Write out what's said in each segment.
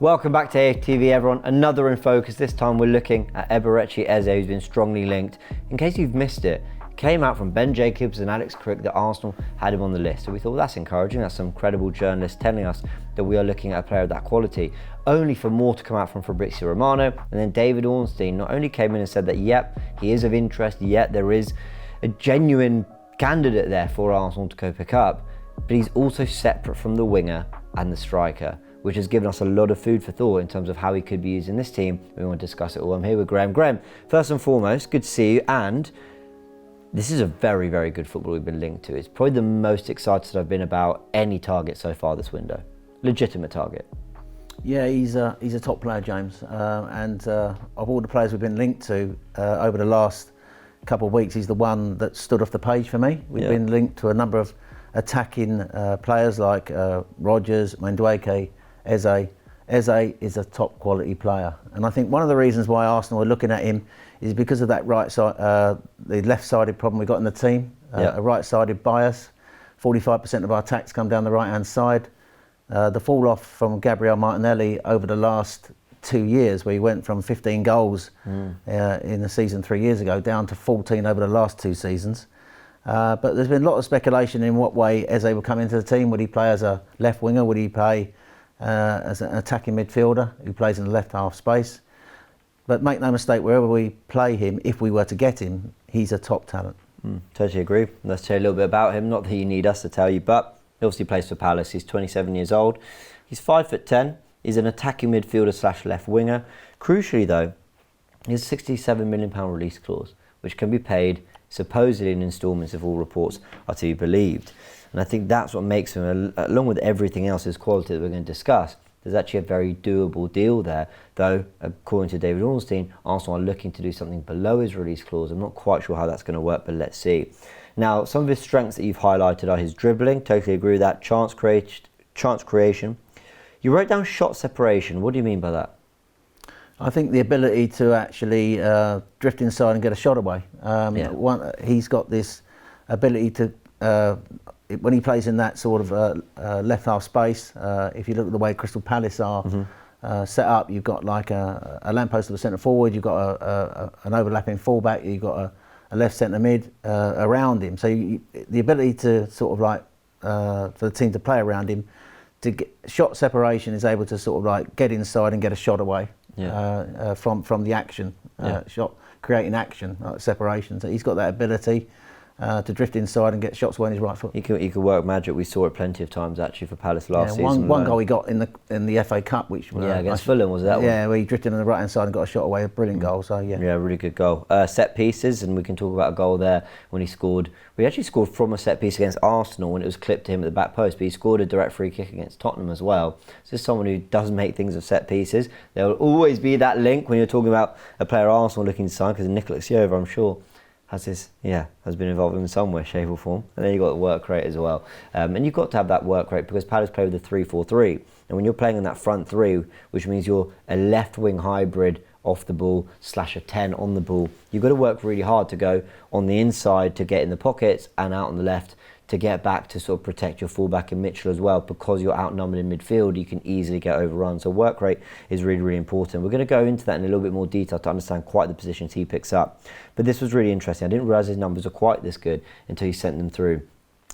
Welcome back to AFTV, everyone. Another in focus. This time we're looking at Eberechi Eze, who's been strongly linked. In case you've missed it, came out from Ben Jacobs and Alex Crook that Arsenal had him on the list. So we thought, well, that's encouraging. That's some credible journalists telling us that we are looking at a player of that quality. Only for more to come out from Fabrizio Romano. And then David Ornstein not only came in and said that, yep, he is of interest, yet there is a genuine candidate there for Arsenal to go pick up, but he's also separate from the winger and the striker, which has given us a lot of food for thought in terms of how he could be used in this team. We want to discuss it all. I'm here with Graham. Graham, first and foremost, good to see you. And this is a very, very good football we've been linked to. It's probably the most excited I've been about any target so far this window. Legitimate target. Yeah, he's a top player, James. And of all the players we've been linked to over the last couple of weeks, he's the one that stood off the page for me. We've been linked to a number of attacking players like Rodgers, Madueke, Eze. Eze is a top quality player, and I think one of the reasons why Arsenal are looking at him is because of that right side, the left-sided problem we got in the team, a right-sided bias. 45% of our attacks come down the right-hand side. The fall off from Gabriel Martinelli over the last 2 years, where he went from 15 goals in the season 3 years ago down to 14 over the last 2 seasons. But there's been a lot of speculation in what way Eze will come into the team. Would he play as a left winger? Would he play as an attacking midfielder who plays in the left half space? But make no mistake, wherever we play him, if we were to get him, he's a top talent. Totally agree. Let's tell you a little bit about him. Not that you need us to tell you, but he obviously plays for Palace. He's 27 years old. He's 5'10". He's an attacking midfielder / left winger. Crucially though, he has a £67 million release clause, which can be paid supposedly in instalments if all reports are to be believed. And I think that's what makes him, along with everything else, his quality that we're going to discuss, there's actually a very doable deal there. Though, according to David Ornstein, Arsenal are looking to do something below his release clause. I'm not quite sure how that's going to work, but let's see. Now, some of his strengths that you've highlighted are his dribbling. Totally agree with that. Chance creation. You wrote down shot separation. What do you mean by that? I think the ability to actually drift inside and get a shot away. He's got this ability to, when he plays in that sort of left half space, if you look at the way Crystal Palace are set up, you've got like a lamppost of a centre forward, you've got an overlapping fullback, you've got a left centre mid around him. So the ability to sort of like, for the team to play around him, to get shot separation is able to sort of like get inside and get a shot away. From the action, shot creating action, separation. So he's got that ability to drift inside and get shots away on his right foot. He could work magic. We saw it plenty of times actually for Palace last season. One goal he got in the FA Cup, which against Fulham, was that one? Yeah, where he drifted on the right hand side and got a shot away. A brilliant goal. So yeah, really good goal. Set pieces, and we can talk about a goal there when he scored. We actually scored from a set piece against Arsenal when it was clipped to him at the back post, but he scored a direct free kick against Tottenham as well. So this is someone who does make things of set pieces. There will always be that link when you're talking about a player Arsenal looking to sign, because Nicolas Jova, I'm sure, has been involved in some way, shape or form. And then you've got the work rate as well. And you've got to have that work rate because Palace play with a 3-4-3. And when you're playing in that front three, which means you're a left wing hybrid off the ball / a 10 on the ball, you've got to work really hard to go on the inside to get in the pockets and out on the left to get back to sort of protect your fullback in Mitchell as well. Because you're outnumbered in midfield, you can easily get overrun. So work rate is really, really important. We're going to go into that in a little bit more detail to understand quite the positions he picks up. But this was really interesting. I didn't realise his numbers were quite this good until he sent them through.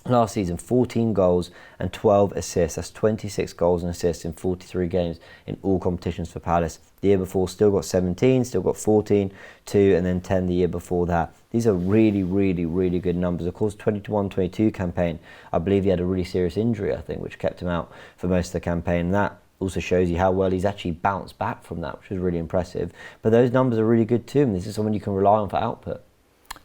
Last season, 14 goals and 12 assists. That's 26 goals and assists in 43 games in all competitions for Palace. The year before, still got 17, still got 14, 2, and then 10 the year before that. These are really, really, really good numbers. Of course, 21-22 campaign, I believe he had a really serious injury, I think, which kept him out for most of the campaign. And that also shows you how well he's actually bounced back from that, which was really impressive. But those numbers are really good too, and this is someone you can rely on for output.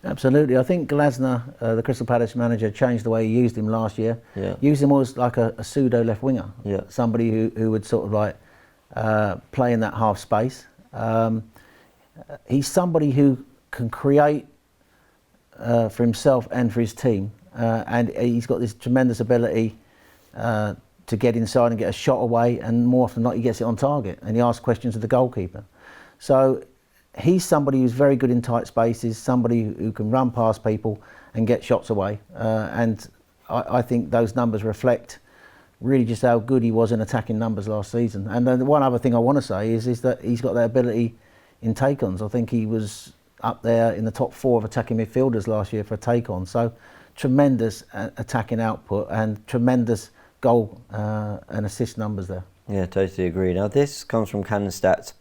Absolutely. I think Glasner, the Crystal Palace manager, changed the way he used him last year. Used him as like a pseudo left winger. Somebody who would sort of like play in that half space. He's somebody who can create for himself and for his team. And he's got this tremendous ability to get inside and get a shot away, and more often than not he gets it on target and he asks questions of the goalkeeper. So he's somebody who's very good in tight spaces, somebody who can run past people and get shots away. And I think those numbers reflect really just how good he was in attacking numbers last season. And then one other thing I want to say is that he's got that ability in take-ons. I think he was up there in the top 4 of attacking midfielders last year for a take-on. So tremendous attacking output and tremendous goal and assist numbers there. Yeah, totally agree. Now this comes from Canon Stats.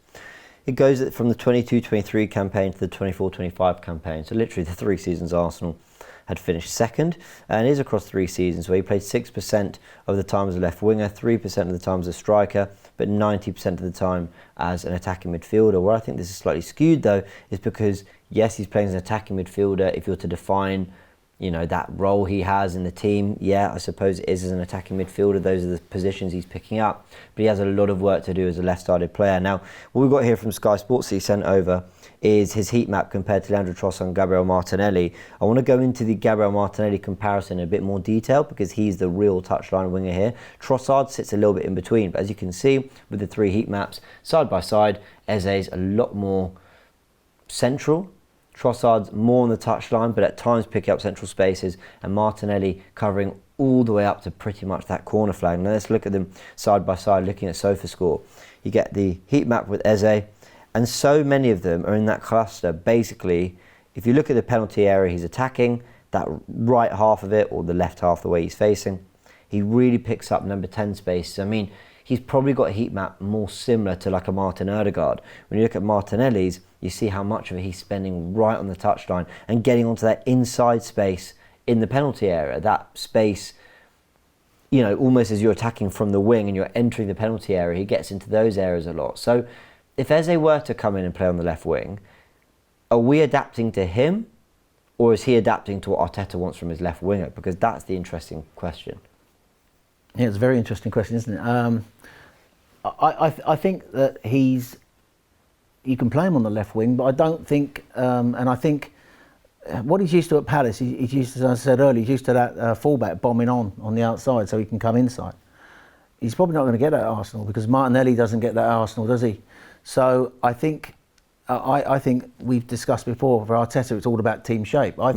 It goes from the 22-23 campaign to the 24-25 campaign. So literally the 3 seasons Arsenal had finished second, and it is across 3 seasons where he played 6% of the time as a left winger, 3% of the time as a striker, but 90% of the time as an attacking midfielder. Where I think this is slightly skewed though is because yes, he's playing as an attacking midfielder. If you're to define, you know, that role he has in the team, yeah, I suppose it is as an attacking midfielder. Those are the positions he's picking up, but he has a lot of work to do as a left-sided player. Now, what we've got here from Sky Sports that he sent over is his heat map compared to Leandro Trossard and Gabriel Martinelli. I want to go into the Gabriel Martinelli comparison in a bit more detail because he's the real touchline winger here. Trossard sits a little bit in between, but as you can see with the 3 heat maps side by side, Eze's a lot more central. Trossard's more on the touchline, but at times picking up central spaces, and Martinelli covering all the way up to pretty much that corner flag. Now let's look at them side by side, looking at SofaScore. You get the heat map with Eze, and so many of them are in that cluster. Basically, if you look at the penalty area he's attacking, that right half of it, or the left half the way he's facing, he really picks up number 10 spaces. I mean, he's probably got a heat map more similar to like a Martin Odegaard. When you look at Martinelli's, you see how much of it he's spending right on the touchline and getting onto that inside space in the penalty area. That space, you know, almost as you're attacking from the wing and you're entering the penalty area, he gets into those areas a lot. So if Eze were to come in and play on the left wing, are we adapting to him, or is he adapting to what Arteta wants from his left winger? Because that's the interesting question. Yeah, it's a very interesting question, isn't it? I think that you can play him on the left wing, but I don't think, and I think what he's used to at Palace, he's used to, as I said earlier, he's used to that fullback bombing on the outside so he can come inside. He's probably not going to get that at Arsenal because Martinelli doesn't get that at Arsenal, does he? So I think we've discussed before, for Arteta it's all about team shape. I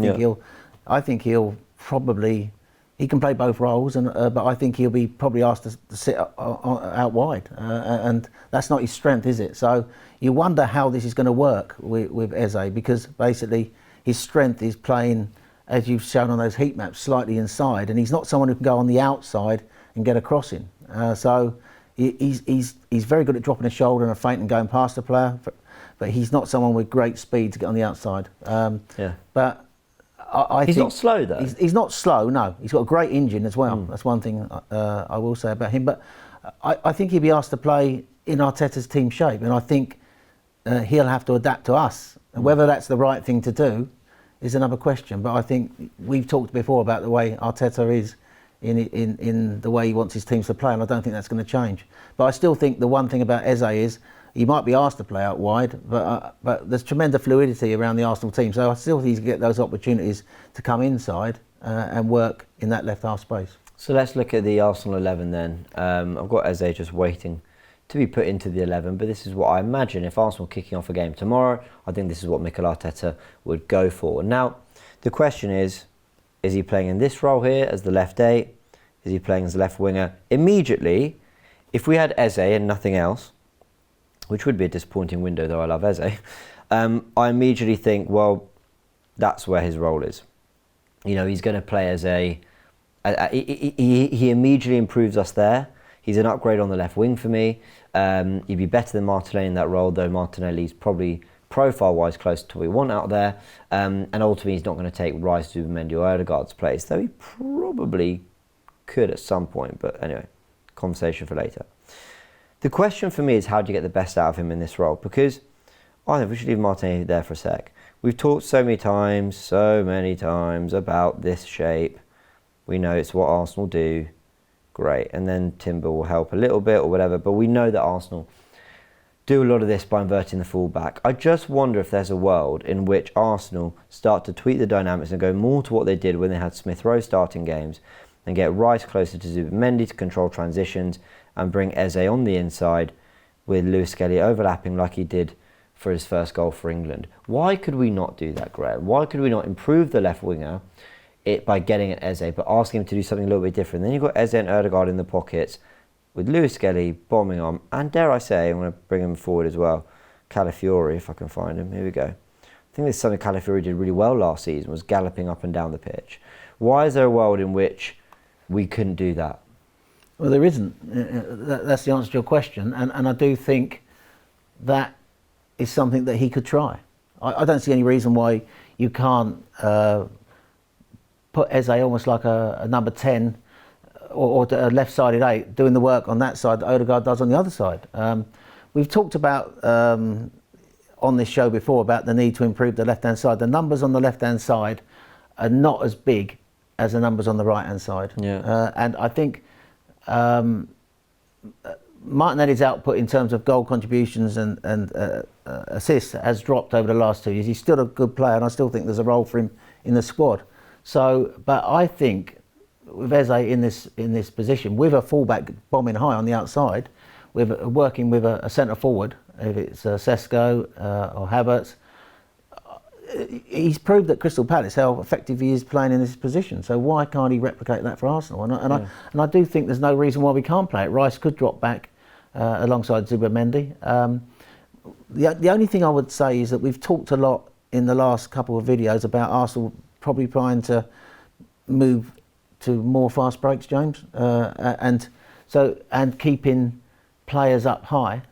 think he'll probably, he can play both roles, but I think he'll be probably asked to sit out wide, and that's not his strength, is it? So you wonder how this is going to work with Eze, because basically his strength is playing, as you've shown on those heat maps, slightly inside, and he's not someone who can go on the outside and get a crossing. So he's very good at dropping a shoulder and a feint and going past the player, but he's not someone with great speed to get on the outside. But he's not slow though. He's not slow, no. He's got a great engine as well. That's one thing I will say about him. But I think he'll be asked to play in Arteta's team shape, and I think he'll have to adapt to us. And whether that's the right thing to do is another question. But I think we've talked before about the way Arteta is in the way he wants his teams to play, and I don't think that's going to change. But I still think the one thing about Eze is he might be asked to play out wide, but there's tremendous fluidity around the Arsenal team, so I still think he's get those opportunities to come inside and work in that left half space. So let's look at the Arsenal 11 then. I've got Eze just waiting to be put into the 11, but this is what I imagine if Arsenal are kicking off a game tomorrow. I think this is what Mikel Arteta would go for. Now, the question is he playing in this role here as the left 8? Is he playing as a left winger? Immediately, if we had Eze and nothing else, which would be a disappointing window, though I love Eze, I immediately think, well, that's where his role is. You know, he's going to play as he immediately improves us there. He's an upgrade on the left wing for me. He'd be better than Martinelli in that role, though Martinelli's probably profile-wise close to what we want out there. And ultimately, he's not going to take Rice, Zubimendi or Odegaard's place, though he probably could at some point. But anyway, conversation for later. The question for me is, how do you get the best out of him in this role? Because I think we should leave Martinelli there for a sec. We've talked so many times about this shape. We know it's what Arsenal do. Great. And then Timber will help a little bit or whatever. But we know that Arsenal do a lot of this by inverting the fullback. I just wonder if there's a world in which Arsenal start to tweak the dynamics and go more to what they did when they had Smith Rowe starting games and get Rice closer to Zubimendi to control transitions and bring Eze on the inside with Lewis Skelly overlapping like he did for his first goal for England. Why could we not do that, Graham? Why could we not improve the left winger, it by getting at Eze, but asking him to do something a little bit different. Then you've got Eze and Ødegaard in the pockets with Lewis Skelly bombing on, and dare I say, I'm going to bring him forward as well, Calafiori, if I can find him. Here we go. I think this is something Calafiori did really well last season, was galloping up and down the pitch. Why is there a world in which we couldn't do that? Well, there isn't. That's the answer to your question, and I do think that is something that he could try. I don't see any reason why you can't put Eze almost like a number 10 or a left-sided 8, doing the work on that side that Ødegaard does on the other side. We've talked about on this show before about the need to improve the left-hand side. The numbers on the left-hand side are not as big as the numbers on the right-hand side. Yeah. And I think Martinelli's output in terms of goal contributions and assists has dropped over the last 2 years. He's still a good player, and I still think there's a role for him in the squad. So, but I think with Eze in this position, with a fullback bombing high on the outside, with working with a centre forward, if it's Sesko or Havertz, he's proved at Crystal Palace how effective he is playing in this position. So why can't he replicate that for Arsenal? And I do think there's no reason why we can't play it. Rice could drop back alongside Zubimendi. The only thing I would say is that we've talked a lot in the last couple of videos about Arsenal probably trying to move to more fast breaks, James, and keeping players up high.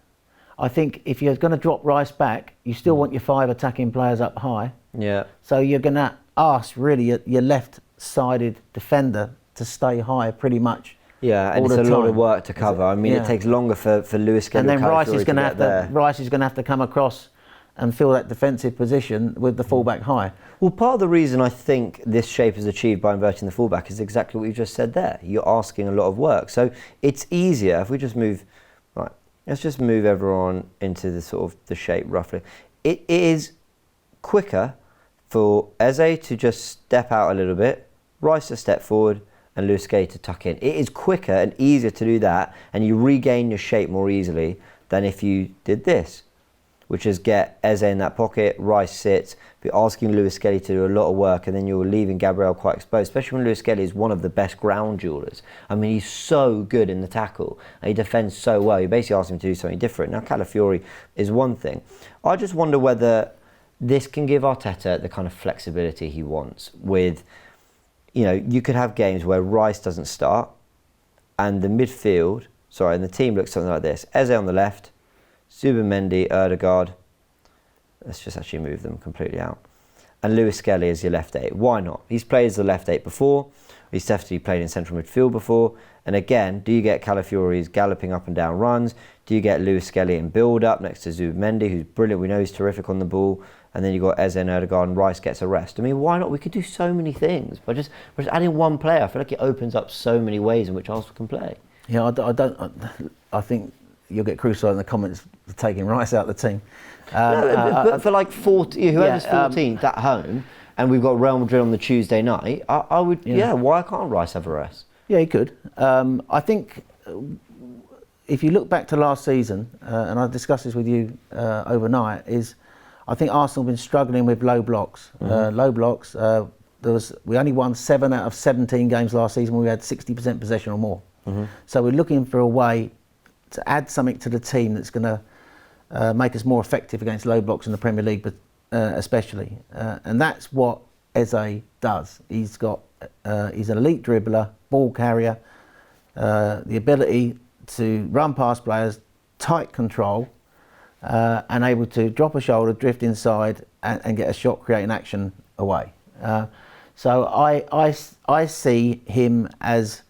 I think if you're going to drop Rice back, you still want your 5 attacking players up high. Yeah. So you're going to ask really your left-sided defender to stay high pretty much. Yeah, and it's a lot of work to cover. I mean, it takes longer for Lewis Skelly. And then Rice is going to have to come across and fill that defensive position with the fullback high. Well, part of the reason I think this shape is achieved by inverting the fullback is exactly what you just said there. You're asking a lot of work. So it's easier if we just move, right, let's just move everyone into the sort of the shape roughly. It is quicker for Eze to just step out a little bit, Rice to step forward, and Lewis Skelly to tuck in. It is quicker and easier to do that, and you regain your shape more easily than if you did this, which is get Eze in that pocket, Rice sits, be asking Lewis Skelly to do a lot of work, and then you're leaving Gabriel quite exposed, especially when Lewis Skelly is one of the best ground duelers. I mean, he's so good in the tackle, and he defends so well. You basically ask him to do something different. Now, Calafiori is one thing. I just wonder whether this can give Arteta the kind of flexibility he wants with, you know, you could have games where Rice doesn't start, and the midfield, and the team looks something like this. Eze on the left, Zubimendi, Ødegaard. Let's just actually move them completely out. And Lewis Skelly is your left 8. Why not? He's played as the left 8 before. He's definitely played in central midfield before. And again, do you get Calafiori's galloping up and down runs? Do you get Lewis Skelly in build-up next to Zubimendi, who's brilliant? We know he's terrific on the ball. And then you've got Eze and Ødegaard, and Rice gets a rest. I mean, why not? We could do so many things. By just adding one player, I feel like it opens up so many ways in which Arsenal can play. Yeah, I think you'll get crucified in the comments for taking Rice out of the team. But for like 40, whoever's 14th at home, and we've got Real Madrid on the Tuesday night, I would, why can't Rice have a rest? Yeah, he could. I think if you look back to last season, and I discussed this with you overnight, I think Arsenal have been struggling with low blocks. Low blocks. We only won 7 out of 17 games last season when we had 60% possession or more. So we're looking for a way to add something to the team that's going to make us more effective against low blocks in the Premier League, but especially. And that's what Eze does. He's an elite dribbler, ball carrier, the ability to run past players, tight control, and able to drop a shoulder, drift inside, and get a shot creating action away. So I see him as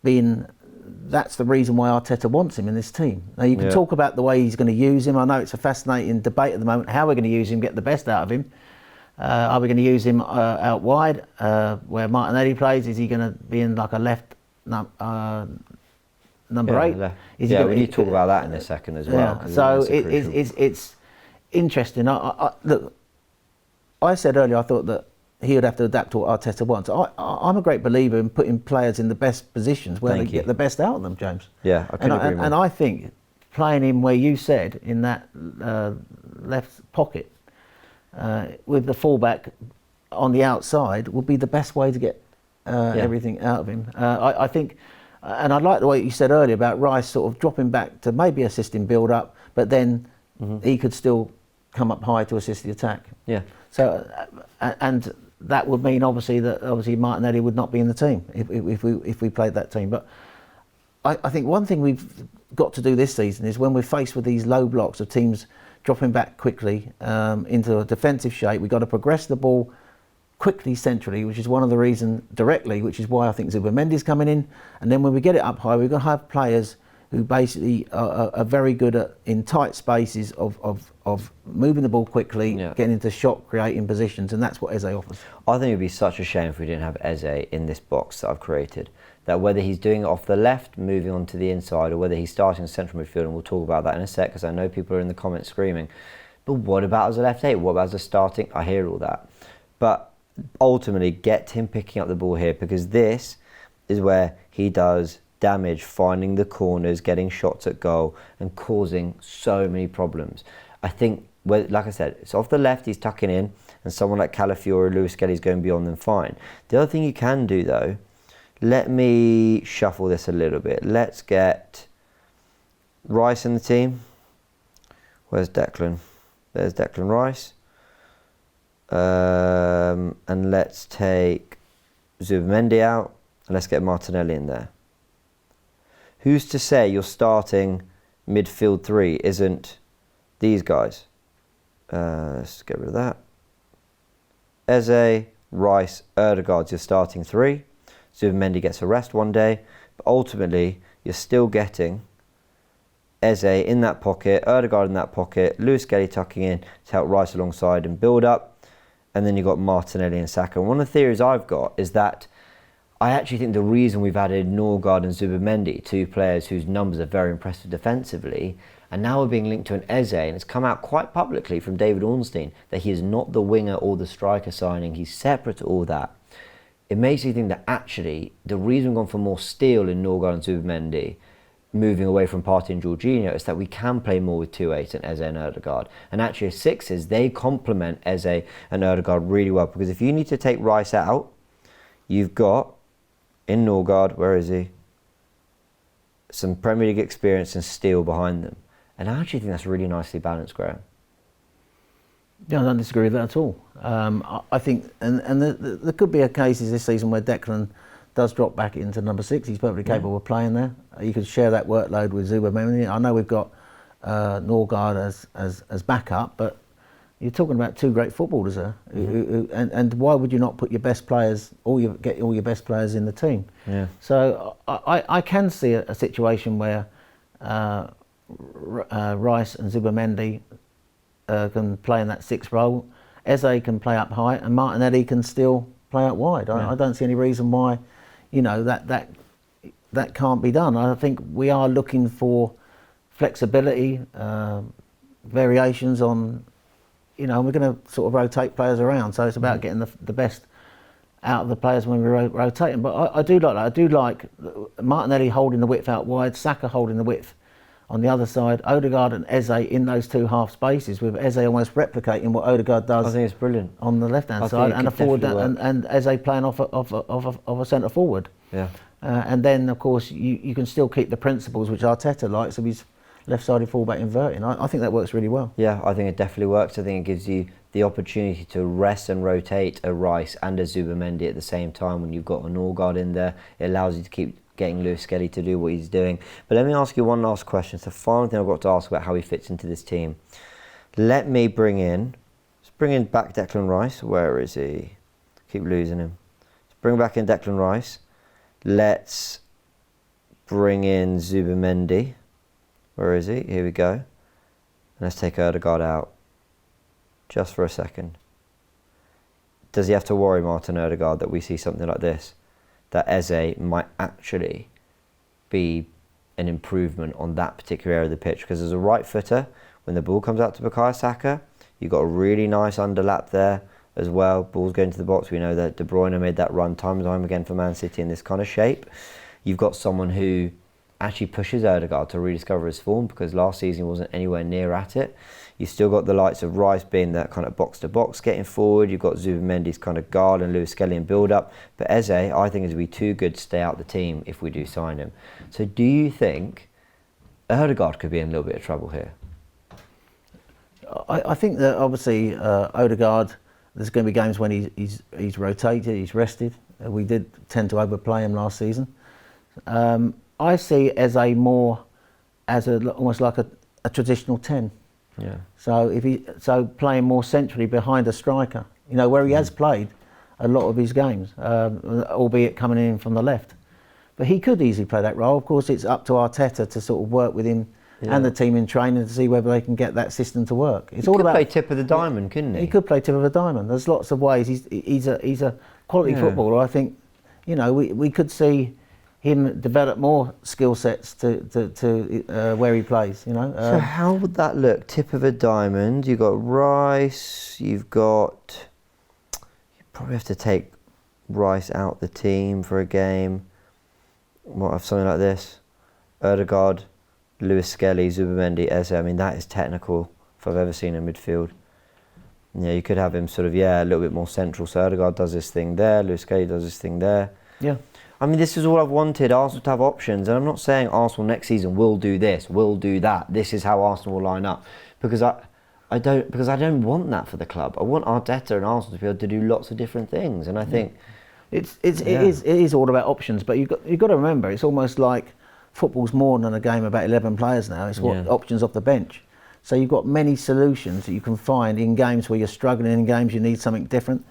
being, that's the reason why Arteta wants him in this team. Now you can talk about the way he's going to use him. I know it's a fascinating debate at the moment, how we're going to use him, get the best out of him. Are we going to use him out wide, where Martinelli plays? Is he going to be in like a left number 8? We need to talk about that in a second as well. So it's interesting. Look, I said earlier I thought that he would have to adapt to what Arteta wants. I'm a great believer in putting players in the best positions where they get the best out of them, James. Yeah, I couldn't agree more. And I think playing him where you said, in that left pocket, with the fullback on the outside would be the best way to get everything out of him. I think, and I like the way you said earlier about Rice sort of dropping back to maybe assisting build up, but then he could still come up high to assist the attack. Yeah. So, and that would mean obviously Martinelli would not be in the team if we played that team. But I think one thing we've got to do this season is when we're faced with these low blocks of teams dropping back quickly into a defensive shape, we've got to progress the ball quickly centrally, which is one of the reasons directly, which is why I think Zubimendi's coming in. And then when we get it up high, we've got to have players who basically are very good at, in tight spaces of moving the ball quickly, getting into shot creating positions, and that's what Eze offers. I think it would be such a shame if we didn't have Eze in this box that I've created. That whether he's doing it off the left, moving on to the inside, or whether he's starting central midfield, and we'll talk about that in a sec, because I know people are in the comments screaming, but what about as a left 8? What about as a starting? I hear all that. But ultimately, get him picking up the ball here, because this is where he does damage, finding the corners, getting shots at goal, and causing so many problems. I think, like I said, it's off the left, he's tucking in, and someone like Calafiore, Lewis Kelly's going beyond them, fine. The other thing you can do, though, let me shuffle this a little bit. Let's get Rice in the team. Where's Declan? There's Declan Rice. And let's take Zubimendi out, and let's get Martinelli in there. Who's to say your starting midfield 3 isn't these guys? Let's get rid of that. Eze, Rice, Ødegaard's your starting 3. Zubimendi gets a rest one day, but ultimately you're still getting Eze in that pocket, Ødegaard in that pocket, Lewis Kelly tucking in to help Rice alongside and build up. And then you've got Martinelli and Saka. And one of the theories I've got is that I actually think the reason we've added Norgard and Zubimendi, 2 players whose numbers are very impressive defensively, and now we're being linked to an Eze, and it's come out quite publicly from David Ornstein that he is not the winger or the striker signing, he's separate to all that. It makes me think that actually the reason we've gone for more steel in Norgard and Zubimendi, moving away from Partey and Jorginho, is that we can play more with 2-8 and Eze and Ødegaard. And actually as 6s, they complement Eze and Ødegaard really well, because if you need to take Rice out, you've got, in Norgard, where is he? Some Premier League experience and steel behind them. And I actually think that's really nicely balanced, Graham. Yeah, I don't disagree with that at all. I think, and there could be a cases this season where Declan does drop back into number 6. He's perfectly capable of playing there. You could share that workload with Zubimendi. I know we've got Norgard as backup, but you're talking about 2 great footballers there. And why would you not put your best players, get all your best players in the team? Yeah. So I can see a situation where Rice and Zubimendi can play in that 6th role. Eze can play up high, and Martinelli can still play out wide. I don't see any reason why, that can't be done. I think we are looking for flexibility, variations on, we're going to sort of rotate players around. So it's about getting the best out of the players when we rotate them. But I do like that. I do like Martinelli holding the width out wide, Saka holding the width on the other side, Ødegaard and Eze in those 2 half spaces, with Eze almost replicating what Ødegaard does. I think it's brilliant on the left-hand side, and a forward and Eze playing off a centre forward. Yeah. And then of course you can still keep the principles which Arteta likes of his left-sided fullback inverting. I think that works really well. Yeah, I think it definitely works. I think it gives you the opportunity to rest and rotate a Rice and a Zubimendi at the same time when you've got an Norgard in there. It allows you to keep getting Lewis Kelly to do what he's doing. But let me ask you one last question. It's the final thing I've got to ask about how he fits into this team. Let me bring in back Declan Rice. Where is he? Keep losing him. Let's bring back in Declan Rice. Let's bring in Zubimendi. Where is he? Here we go. And let's take Ødegaard out. Just for a second. Does he have to worry, Martin Ødegaard, that we see something like this? That Eze might actually be an improvement on that particular area of the pitch? Because as a right footer, when the ball comes out to Bukayo Saka, you've got a really nice underlap there as well. Ball's going to the box. We know that De Bruyne made that run time and time again for Man City in this kind of shape. You've got someone who actually pushes Odegaard to rediscover his form, because last season he wasn't anywhere near at it. You've still got the likes of Rice being that kind of box-to-box getting forward. You've got Zubimendi's kind of guard and Lewis Skelly in build-up. But Eze, I think, is going to be too good to stay out the team if we do sign him. So do you think Odegaard could be in a little bit of trouble here? I think that obviously Odegaard, there's going to be games when he's rotated, he's rested. We did tend to overplay him last season. I see Eze more as almost like a traditional 10. Yeah. So playing more centrally behind a striker, where he has played a lot of his games, albeit coming in from the left. But he could easily play that role. Of course, it's up to Arteta to sort of work with him and the team in training to see whether they can get that system to work. It's he could play tip of the diamond, couldn't he? He could play tip of the diamond. There's lots of ways. He's a quality footballer. I think, we could see him develop more skill sets to where he plays. So how would that look? Tip of a diamond. You've got Rice. You probably have to take Rice out the team for a game. What, have something like this? Odegaard, Lewis Skelly, Zubimendi, Eze. I mean, that is technical if I've ever seen a midfield. Yeah, you could have him sort of, a little bit more central. So Odegaard does this thing there, Lewis Skelly does this thing there. Yeah. I mean, this is all I've wanted, Arsenal to have options. And I'm not saying Arsenal next season will do this, will do that. This is how Arsenal will line up. Because I don't want that for the club. I want Arteta and Arsenal to be able to do lots of different things. And I think it is all about options. But you've got to remember, it's almost like football's more than a game about 11 players now. It's what options off the bench. So you've got many solutions that you can find in games where you're struggling, in games you need something different.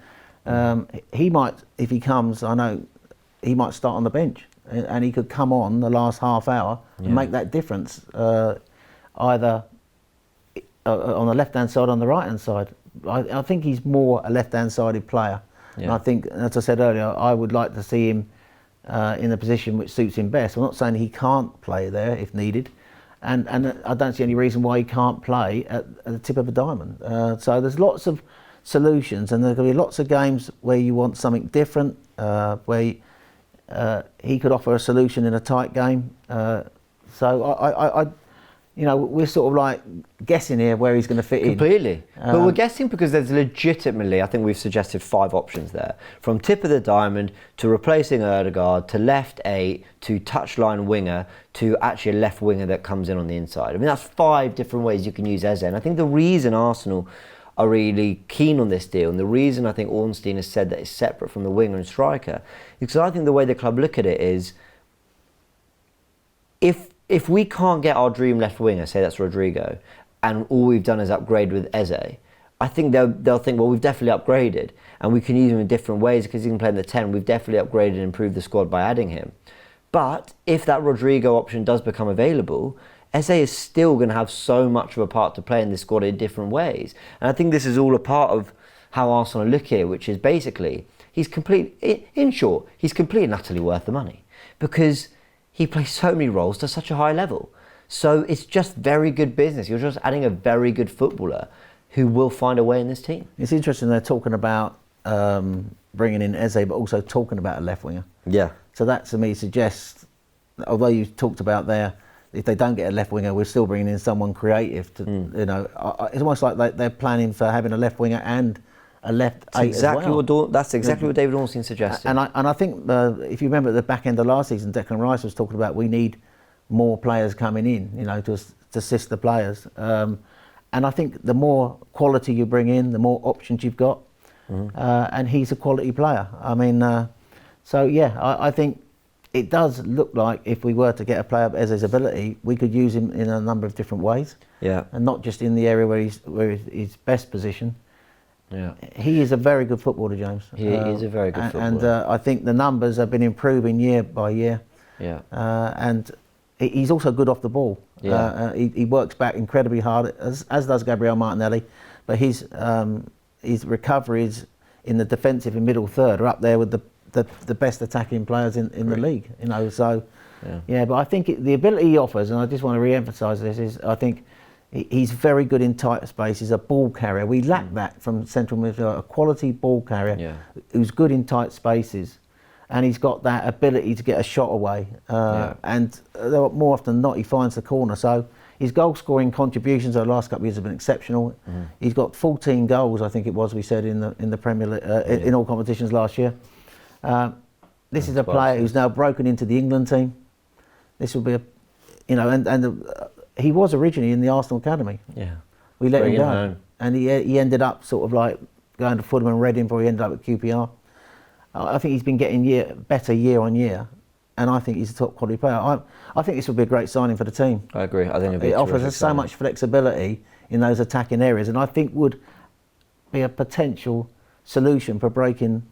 He might, if he comes, I know, he might start on the bench and he could come on the last half hour and make that difference, either on the left-hand side or on the right-hand side. I think he's more a left-hand sided player. And I think, as I said earlier, I would like to see him in a position which suits him best. I'm not saying he can't play there if needed, and I don't see any reason why he can't play at the tip of a diamond. So there's lots of solutions, and there's going to be lots of games where you want something different, where he could offer a solution in a tight game. So we're sort of like guessing here where he's going to fit in. Completely. But we're guessing because there's legitimately, I think we've suggested 5 options there. From tip of the diamond to replacing Odegaard to left 8 to touchline winger to actually a left winger that comes in on the inside. I mean, that's 5 different ways you can use Eze. And I think the reason Arsenal are really keen on this deal, and the reason I think Ornstein has said that it's separate from the winger and striker, is because I think the way the club look at it is, if we can't get our dream left winger, say that's Rodrigo, and all we've done is upgrade with Eze, I think they'll think, well, we've definitely upgraded, and we can use him in different ways because he can play in the 10. We've definitely upgraded and improved the squad by adding him. But if that Rodrigo option does become available, Eze is still going to have so much of a part to play in this squad in different ways. And I think this is all a part of how Arsenal look here, which is basically, he's completely and utterly worth the money, because he plays so many roles to such a high level. So it's just very good business. You're just adding a very good footballer who will find a way in this team. It's interesting they're talking about bringing in Eze, but also talking about a left winger. Yeah. So that to me suggests, although you talked about there, if they don't get a left winger, we're still bringing in someone creative. It's almost like they're planning for having a left winger and a left 8 as well. That's exactly what David Ornstein suggested. And I think if you remember at the back end of last season, Declan Rice was talking about we need more players coming in, to assist the players. And I think the more quality you bring in, the more options you've got. And he's a quality player. I mean, I think it does look like if we were to get a player of Eze's ability, we could use him in a number of different ways. Yeah. And not just in the area where he's best positioned. Yeah. He is a very good footballer, James. He is a very good footballer. And I think the numbers have been improving year by year. Yeah. And he's also good off the ball. Yeah. He works back incredibly hard, as does Gabriel Martinelli. But his recoveries in the defensive and middle third are up there with the best attacking players in the league. So but I think the ability he offers, and I just want to re-emphasise this, is I think he's very good in tight space. He's a ball carrier. We lack that from central midfield, a quality ball carrier who's good in tight spaces. and he's got that ability to get a shot away. And more often than not, he finds the corner. So his goal-scoring contributions over the last couple of years have been exceptional. He's got 14 goals, I think it was, we said, in the Premier League, in all competitions last year. This is a player who's now broken into the England team. This will be a, you know, and he was originally in the Arsenal academy. Yeah. We let him go, home. and he ended up sort of like going to Fulham and Reading before he ended up at QPR. I think he's been getting better year on year, and I think he's a top quality player. I think this would be a great signing for the team. I agree. I think it offers us so much flexibility in those attacking areas, and I think would be a potential solution for breaking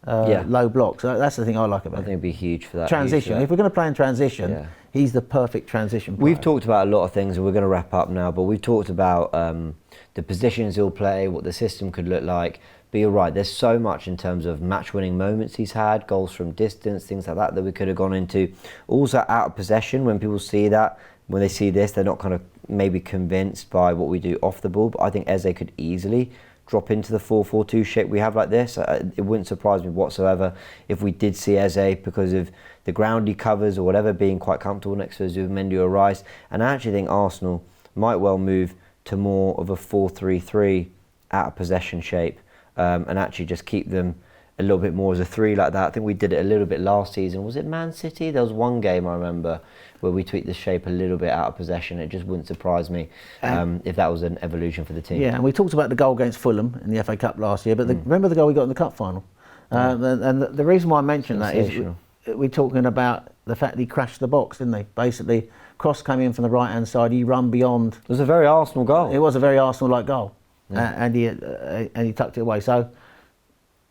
low blocks. That's the thing I like about it. I think it'd be huge for that. Transition. If we're going to play in transition, he's the perfect transition player. We've talked about a lot of things, and we're going to wrap up now, but we've talked about the positions he'll play, what the system could look like. But you're right, there's so much in terms of match-winning moments he's had, goals from distance, things like that we could have gone into. Also out of possession, when people see that, when they see this, they're not kind of maybe convinced by what we do off the ball. But I think Eze could easily drop into the 4-4-2 shape we have like this. It wouldn't surprise me whatsoever if we did see Eze, because of the ground he covers or whatever, being quite comfortable next to Zubimendi or Rice. And I actually think Arsenal might well move to more of a 4-3-3 out of possession shape. And actually just keep them a little bit more as a 3 like that. I think we did it a little bit last season. Was it Man City? There was one game I remember where we tweaked the shape a little bit out of possession. It just wouldn't surprise me if that was an evolution for the team. Yeah, and we talked about the goal against Fulham in the FA Cup last year, but remember the goal we got in the Cup final? And the reason why I mentioned that is we're talking about the fact that he crashed the box, didn't he? Basically, cross came in from the right-hand side, he run beyond. It was a very Arsenal goal. It was a very Arsenal-like goal. And he tucked it away. So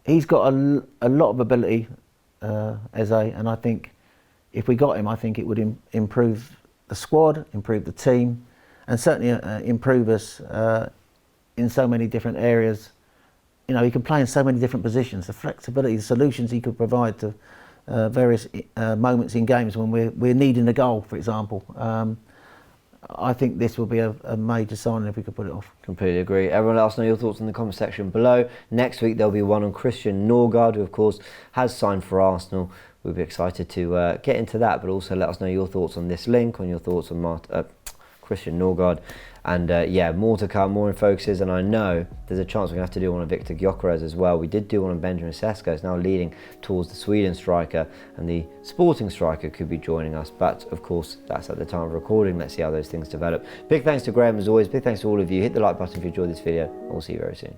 he's got a lot of ability, Eze, and I think if we got him, I think it would improve the squad, improve the team, and certainly improve us in so many different areas. You know, he can play in so many different positions. The flexibility, the solutions he could provide to various moments in games when we're needing a goal, for example. I think this will be a major signing if we could put it off. Completely agree. Everyone let us know your thoughts in the comment section below. Next week there'll be one on Christian Norgard, who of course has signed for Arsenal. We'll be excited to get into that, but also let us know your thoughts on this link, on your thoughts on Christian Norgard. And more to come, more in focuses, and I know there's a chance we're going to have to do one on Victor Gyökeres as well. We did do one on Benjamin Sesko. It's now leading towards the Sweden striker, and the Sporting striker could be joining us. But of course, that's at the time of recording. Let's see how those things develop. Big thanks to Graham as always. Big thanks to all of you. Hit the like button if you enjoyed this video, and we'll see you very soon.